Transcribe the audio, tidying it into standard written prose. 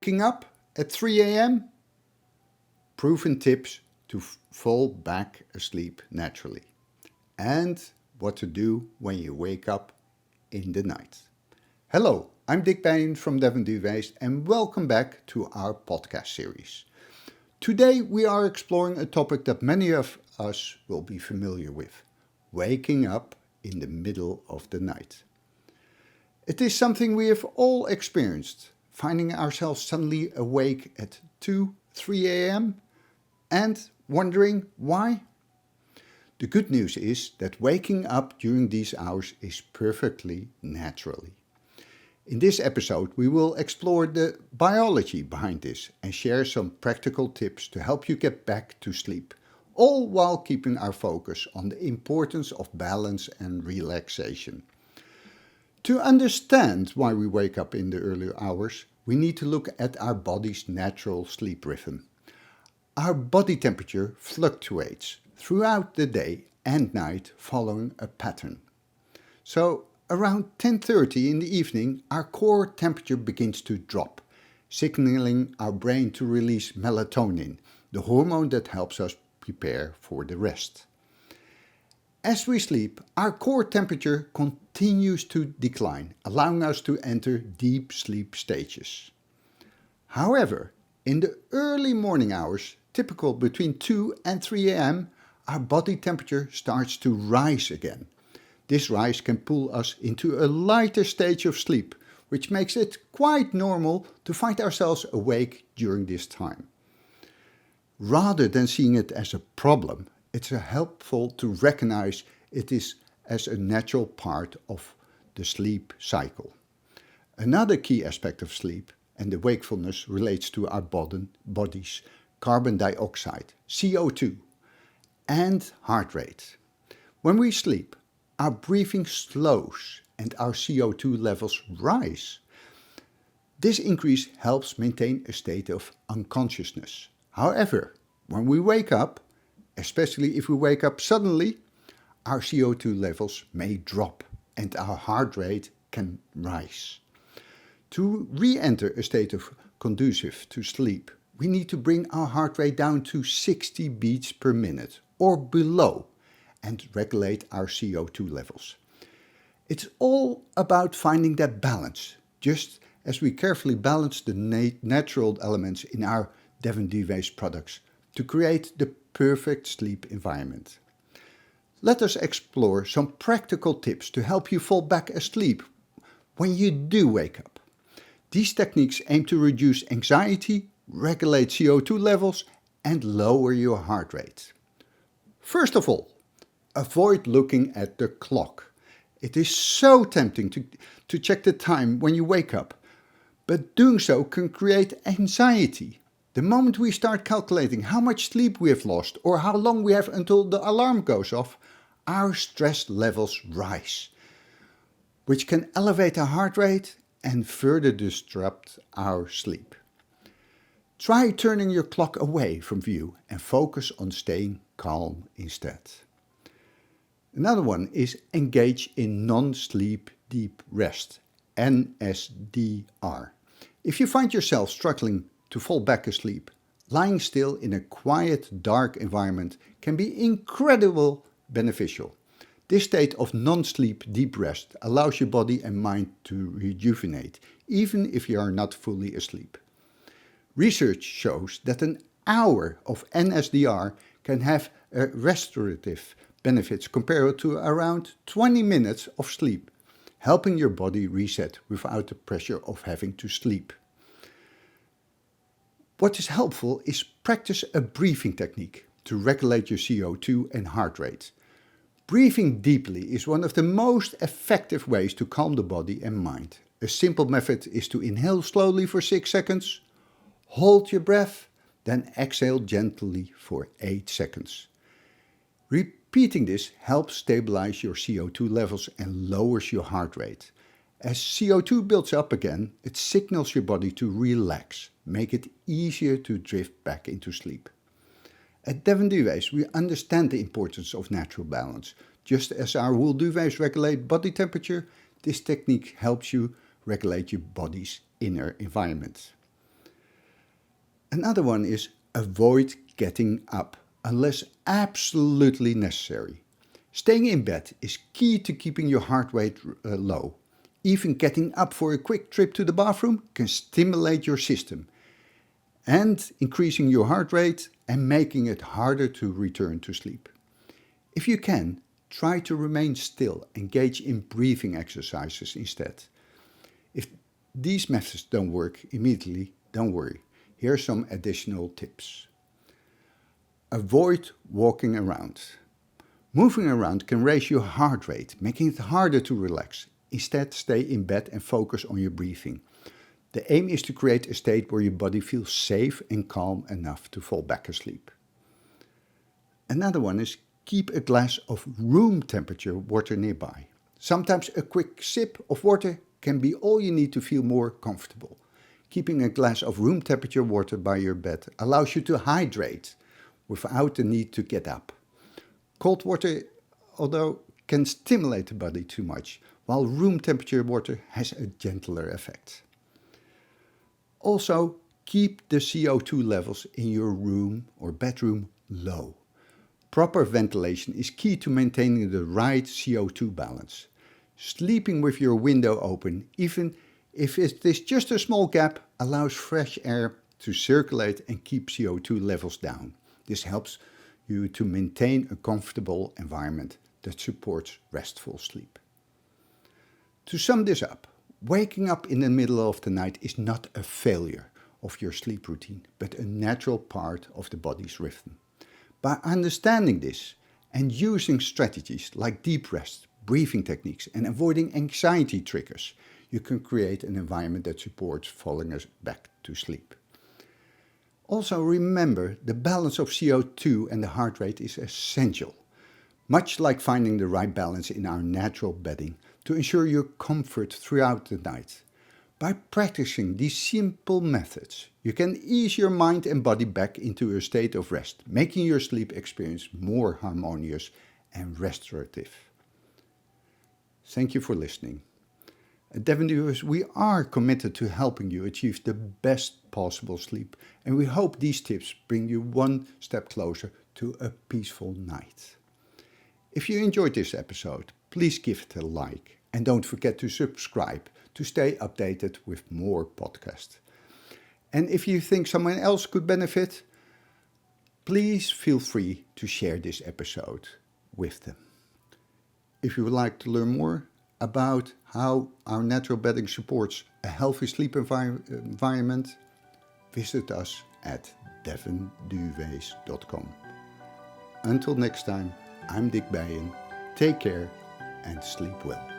Waking up at 3 a.m.? Proven tips to fall back asleep naturally. And what to do when you wake up in the night. Hello, I'm Devon from Duvets and welcome back to our podcast series. Today we are exploring a topic that many of us will be familiar with, waking up in the middle of the night. It is something we have all experienced, finding ourselves suddenly awake at 2, 3 a.m. and wondering why. The good news is that waking up during these hours is perfectly naturally. In this episode, we will explore the biology behind this and share some practical tips to help you get back to sleep, all while keeping our focus on the importance of balance and relaxation. To understand why we wake up in the early hours, we need to look at our body's natural sleep rhythm. Our body temperature fluctuates throughout the day and night following a pattern. So, around 10:30 in the evening, our core temperature begins to drop, signaling our brain to release melatonin, the hormone that helps us prepare for the rest. As we sleep, our core temperature continues to decline, allowing us to enter deep sleep stages. However, in the early morning hours, typical between 2 and 3 a.m., our body temperature starts to rise again. This rise can pull us into a lighter stage of sleep, which makes it quite normal to find ourselves awake during this time. Rather than seeing it as a problem, it's helpful to recognize it is as a natural part of the sleep cycle. Another key aspect of sleep and the wakefulness relates to our body's carbon dioxide, CO2, and heart rate. When we sleep, our breathing slows and our CO2 levels rise. This increase helps maintain a state of unconsciousness. However, when we wake up, especially if we wake up suddenly, our CO2 levels may drop and our heart rate can rise. To re-enter a state of conducive to sleep, we need to bring our heart rate down to 60 beats per minute or below and regulate our CO2 levels. It's all about finding that balance, just as we carefully balance the natural elements in our Devon Duvets products to create the perfect sleep environment. Let us explore some practical tips to help you fall back asleep when you do wake up. These techniques aim to reduce anxiety, regulate CO2 levels, and lower your heart rate. First of all, avoid looking at the clock. It is so tempting to check the time when you wake up, but doing so can create anxiety. The moment we start calculating how much sleep we have lost or how long we have until the alarm goes off, our stress levels rise, which can elevate our heart rate and further disrupt our sleep. Try turning your clock away from view and focus on staying calm instead. Another one is engage in non-sleep deep rest, NSDR. If you find yourself struggling to fall back asleep, lying still in a quiet, dark environment can be incredibly beneficial. This state of non-sleep deep rest allows your body and mind to rejuvenate, even if you are not fully asleep. Research shows that an hour of NSDR can have restorative benefits compared to around 20 minutes of sleep, helping your body reset without the pressure of having to sleep. What is helpful is practice a breathing technique to regulate your CO2 and heart rate. Breathing deeply is one of the most effective ways to calm the body and mind. A simple method is to inhale slowly for 6 seconds, hold your breath, then exhale gently for 8 seconds. Repeating this helps stabilize your CO2 levels and lowers your heart rate. As CO2 builds up again, it signals your body to relax, make it easier to drift back into sleep. At Devon Duvets, we understand the importance of natural balance. Just as our wool duvets regulate body temperature, this technique helps you regulate your body's inner environment. Another one is avoid getting up unless absolutely necessary. Staying in bed is key to keeping your heart rate low. Even getting up for a quick trip to the bathroom can stimulate your system and increasing your heart rate and making it harder to return to sleep. If you can, try to remain still, engage in breathing exercises instead. If these methods don't work immediately, don't worry. Here are some additional tips. Avoid walking around. Moving around can raise your heart rate, making it harder to relax. Instead, stay in bed and focus on your breathing. The aim is to create a state where your body feels safe and calm enough to fall back asleep. Another one is keep a glass of room temperature water nearby. Sometimes a quick sip of water can be all you need to feel more comfortable. Keeping a glass of room temperature water by your bed allows you to hydrate without the need to get up. Cold water, although, can stimulate the body too much, while room temperature water has a gentler effect. Also, keep the CO2 levels in your room or bedroom low. Proper ventilation is key to maintaining the right CO2 balance. Sleeping with your window open, even if it is just a small gap, allows fresh air to circulate and keep CO2 levels down. This helps you to maintain a comfortable environment that supports restful sleep. To sum this up, waking up in the middle of the night is not a failure of your sleep routine, but a natural part of the body's rhythm. By understanding this and using strategies like deep rest, breathing techniques, and avoiding anxiety triggers, you can create an environment that supports falling us back to sleep. Also remember, the balance of CO2 and the heart rate is essential, much like finding the right balance in our natural bedding to ensure your comfort throughout the night. By practicing these simple methods, you can ease your mind and body back into a state of rest, making your sleep experience more harmonious and restorative. Thank you for listening. At Devon Duvets, we are committed to helping you achieve the best possible sleep, and we hope these tips bring you one step closer to a peaceful night. If you enjoyed this episode, please give it a like and don't forget to subscribe to stay updated with more podcasts. And if you think someone else could benefit, please feel free to share this episode with them. If you would like to learn more about how our natural bedding supports a healthy sleep environment, visit us at devonduvets.com. Until next time, I'm Dick Bijen. Take care and sleep well.